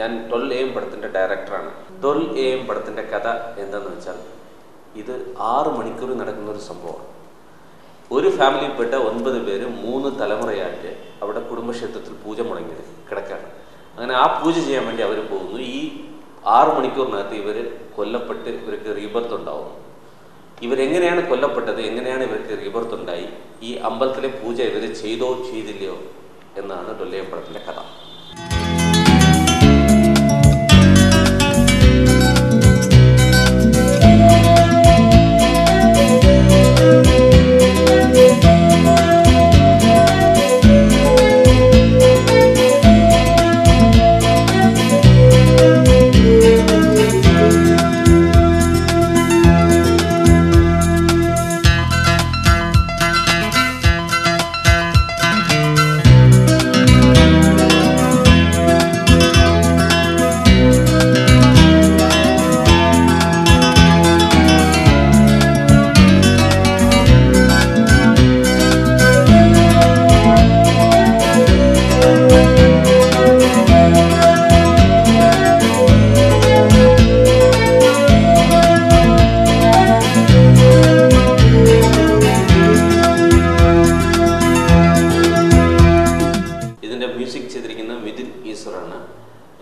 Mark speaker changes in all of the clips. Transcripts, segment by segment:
Speaker 1: ഞാൻ 12 AM പടത്തിൻ്റെ ഡയറക്ടറാണ്. 12 AM പടത്തിൻ്റെ കഥ എന്താണെന്ന് വെച്ചാൽ, ഇത് 6 മണിക്കൂർ നടക്കുന്ന ഒരു സംഭവമാണ്. ഒരു ഫാമിലിയിൽപ്പെട്ട 9 പേര് 3 തലമുറയായിട്ട് അവിടെ കുടുംബക്ഷേത്രത്തിൽ പൂജ മുടങ്ങി കിടക്കാണ്. അങ്ങനെ ആ പൂജ ചെയ്യാൻ വേണ്ടി അവർ പോകുന്നു. ഈ 6 മണിക്കൂറിനകത്ത് ഇവർ കൊല്ലപ്പെട്ട് ഇവർക്ക് റീബർത്ത് ഉണ്ടാവുന്നു. ഇവരെങ്ങനെയാണ് കൊല്ലപ്പെട്ടത്, എങ്ങനെയാണ് ഇവർക്ക് റീബർത്ത് ഉണ്ടായി, ഈ അമ്പലത്തിലെ പൂജ ഇവർ ചെയ്തോ ചെയ്തില്ലയോ എന്നാണ് 12 AM പടത്തിൻ്റെ കഥ.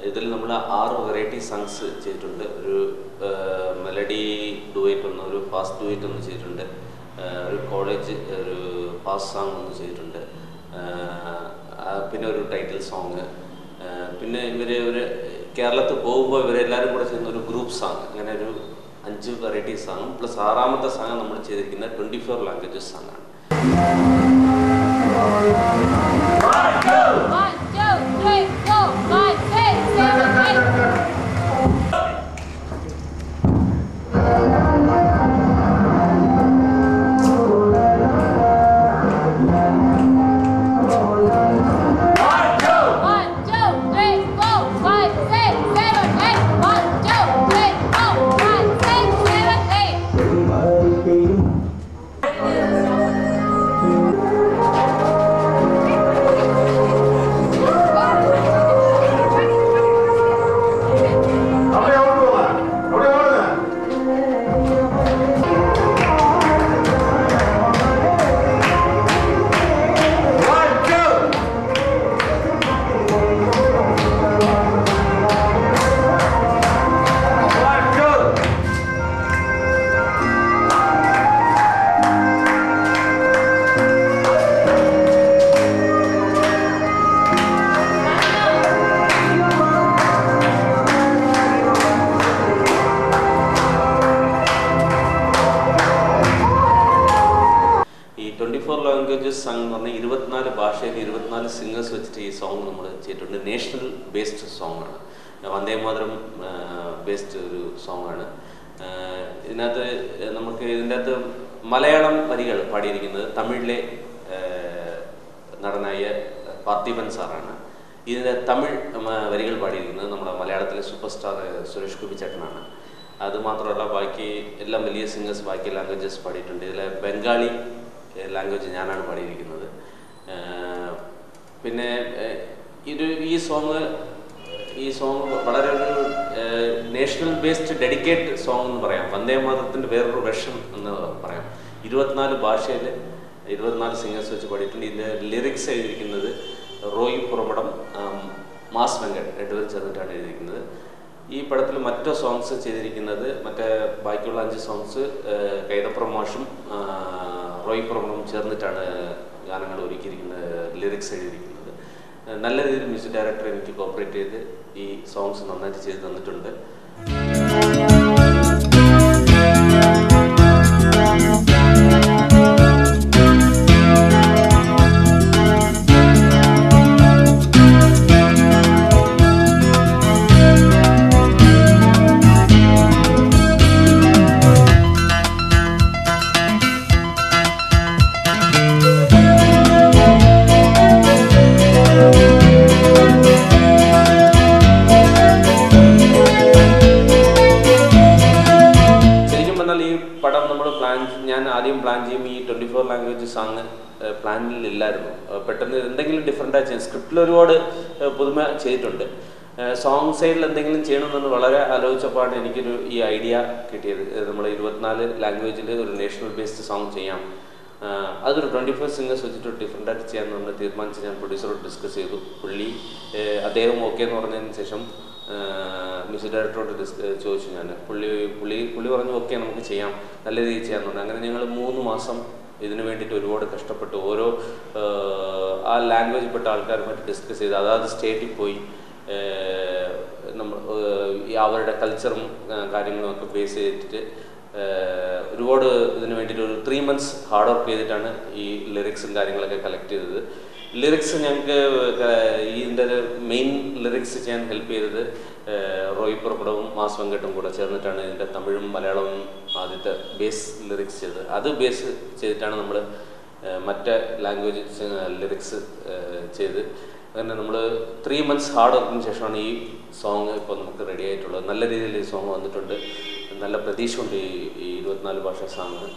Speaker 1: ഇതിൽ നമ്മൾ 6 വെറൈറ്റി സോങ്സ് ചെയ്തിട്ടുണ്ട്. ഒരു മെലഡി ഡുവേറ്റ് ഒന്ന്, ഒരു ഫാസ്റ്റ് ഡുവേറ്റ് ഒന്ന് ചെയ്തിട്ടുണ്ട്, ഒരു കോളേജ് ഒരു ഫാസ്റ്റ് സോങ് ഒന്ന് ചെയ്തിട്ടുണ്ട്, പിന്നെ ഒരു ടൈറ്റിൽ സോങ്, പിന്നെ ഒരു കേരളത്തിൽ പോകുമ്പോൾ ഇവരെല്ലാവരും കൂടെ ചെയ്യുന്ന ഒരു ഗ്രൂപ്പ് സോങ്, അങ്ങനെ ഒരു 5 വെറൈറ്റി സോങ്ങും പ്ലസ് 6ാമത്തെ സോങ് നമ്മൾ ചെയ്തിരിക്കുന്ന 24 ലാംഗ്വേജസ് സോങ്ങാണ്. ലാംഗ്വേജസ് സോങ് എന്ന് പറഞ്ഞാൽ 24 ഭാഷയിൽ 24 സിംഗേഴ്സ് വെച്ചിട്ട് ഈ സോങ് നമ്മൾ ചെയ്തിട്ടുണ്ട്. നേഷണൽ ബേസ്ഡ് സോങ് ആണ്, വന്ദേമാതരം ബേസ്ഡ് ഒരു സോങ് ആണ്. ഇതിനകത്ത് ഇതിൻ്റെ അകത്ത് മലയാളം വരികൾ പാടിയിരിക്കുന്നത് തമിഴിലെ നടനായ പാർത്ഥിപൻ സാറാണ്. ഇതിൻ്റെ തമിഴ് വരികൾ പാടിയിരിക്കുന്നത് നമ്മുടെ മലയാളത്തിലെ സൂപ്പർ സ്റ്റാർ സുരേഷ് ഗോപി ചേട്ടനാണ്. അതുമാത്രമല്ല ബാക്കി എല്ലാം വലിയ സിംഗേഴ്സ് ബാക്കി ലാംഗ്വേജസ് പാടിയിട്ടുണ്ട്. ഇതിലെ ബംഗാളി ലാംഗ്വേജ് ഞാനാണ് പാടിയിരിക്കുന്നത്. പിന്നെ ഈ സോങ് വളരെ ഒരു നേഷണൽ ബേസ്ഡ് ഡെഡിക്കേറ്റ് സോങ് എന്ന് പറയാം. വന്ദേമാതരത്തിൻ്റെ വേറൊരു വെർഷൻ എന്ന് പറയാം. 24 ഭാഷയിൽ 24 സിംഗേഴ്സ് വെച്ച് പാടിയിട്ടുണ്ട്. ഇതിൻ്റെ ലിറിക്സ് എഴുതിയിരിക്കുന്നത് റോയ് പുറമടം, മാസ് വെങ്കട് രണ്ടുപേരും ചേർന്നിട്ടാണ് എഴുതിയിരിക്കുന്നത്. ഈ പടത്തിൽ മറ്റു സോങ്സ് ചെയ്തിരിക്കുന്നത് ബാക്കിയുള്ള 5 സോങ്സ് കൈതപ്പുറം മാഷും റോയ് പുറമടം ചേർന്നിട്ടാണ് ഗാനങ്ങൾ ഒരുക്കിയിരിക്കുന്നത്, ലിറിക്സ് എഴുതിയിരിക്കുന്നത്. നല്ല രീതിയിൽ മ്യൂസിക് ഡയറക്ടർ എനിക്ക് കോപ്പറേറ്റ് ചെയ്ത് ഈ സോങ്സ് നന്നായിട്ട് ചെയ്ത് തന്നിട്ടുണ്ട്. ഞാൻ ആദ്യം പ്ലാൻ ചെയ്യും ഈ 24 ലാംഗ്വേജ് സോങ് പ്ലാനിലില്ലായിരുന്നു. പെട്ടെന്ന് എന്തെങ്കിലും ഡിഫറെൻ്റായി ചെയ്യാം. സ്ക്രിപ്റ്റിൽ ഒരുപാട് പുതുമ ചെയ്തിട്ടുണ്ട്. സോങ് സൈഡിൽ എന്തെങ്കിലും ചെയ്യണമെന്ന് വളരെ ആലോചിച്ചപ്പോഴാണ് എനിക്കൊരു ഈ ഐഡിയ കിട്ടിയത്. നമ്മൾ 24 ലാംഗ്വേജിൽ ഒരു നാഷണൽ ബേസ്ഡ് സോങ് ചെയ്യാം, അതൊരു 24 സിംഗേഴ്സ് വെച്ചിട്ട് ഡിഫറെൻ്റായിട്ട് ചെയ്യാമെന്ന് പറഞ്ഞ് തീരുമാനിച്ച് ഞാൻ പ്രൊഡ്യൂസറോട് ഡിസ്കസ് ചെയ്തു. അദ്ദേഹം ഓക്കെ എന്ന് പറഞ്ഞതിന് ശേഷം മ്യൂസിക് ഡയറക്ടറോട് ചോദിച്ചു ഞാൻ. പുള്ളി പറഞ്ഞു ഓക്കെ നമുക്ക് ചെയ്യാം, നല്ല രീതിയിൽ ചെയ്യാമെന്ന് പറഞ്ഞു. അങ്ങനെ ഞങ്ങൾ 3 മാസം ഇതിനു വേണ്ടിയിട്ട് ഒരുപാട് കഷ്ടപ്പെട്ടു. ഓരോ ആ ലാംഗ്വേജ് പെട്ട ആൾക്കാരുമായിട്ട് ഡിസ്കസ് ചെയ്ത് അതാത് സ്റ്റേറ്റിൽ പോയി നമ്മൾ അവരുടെ കൾച്ചറും കാര്യങ്ങളും ഒക്കെ ബേസ് ചെയ്തിട്ട് ഒരുപാട് ഇതിന് വേണ്ടിയിട്ട് ഒരു 3 months ഹാർഡ് വർക്ക് ചെയ്തിട്ടാണ് ഈ ലിറിക്സും കാര്യങ്ങളൊക്കെ കളക്ട് ചെയ്തത്. ലിറിക്സ് ഞങ്ങൾക്ക് ഇതിൻ്റെ മെയിൻ ലിറിക്സ് ചെയ്യാൻ ഹെൽപ്പ് ചെയ്തത് റോയ് പുറപ്പെടവും മാസ് വെങ്കട്ടും കൂടെ ചേർന്നിട്ടാണ് ഇതിൻ്റെ തമിഴും മലയാളവും ആദ്യത്തെ ബേസ് ലിറിക്സ് ചെയ്തത്. അത് ബേസ് ചെയ്തിട്ടാണ് നമ്മൾ മറ്റ് ലാംഗ്വേജ് ലിറിക്സ് ചെയ്ത്. അങ്ങനെ നമ്മൾ 3 months ഹാർഡ് വർക്കിന് ശേഷമാണ് ഈ സോങ് ഇപ്പോൾ നമുക്ക് റെഡി ആയിട്ടുള്ളത്. നല്ല രീതിയിൽ ഈ സോങ് വന്നിട്ടുണ്ട്, നല്ല പ്രതീക്ഷയുണ്ട് ഈ 24 ഭാഷ സോങ്.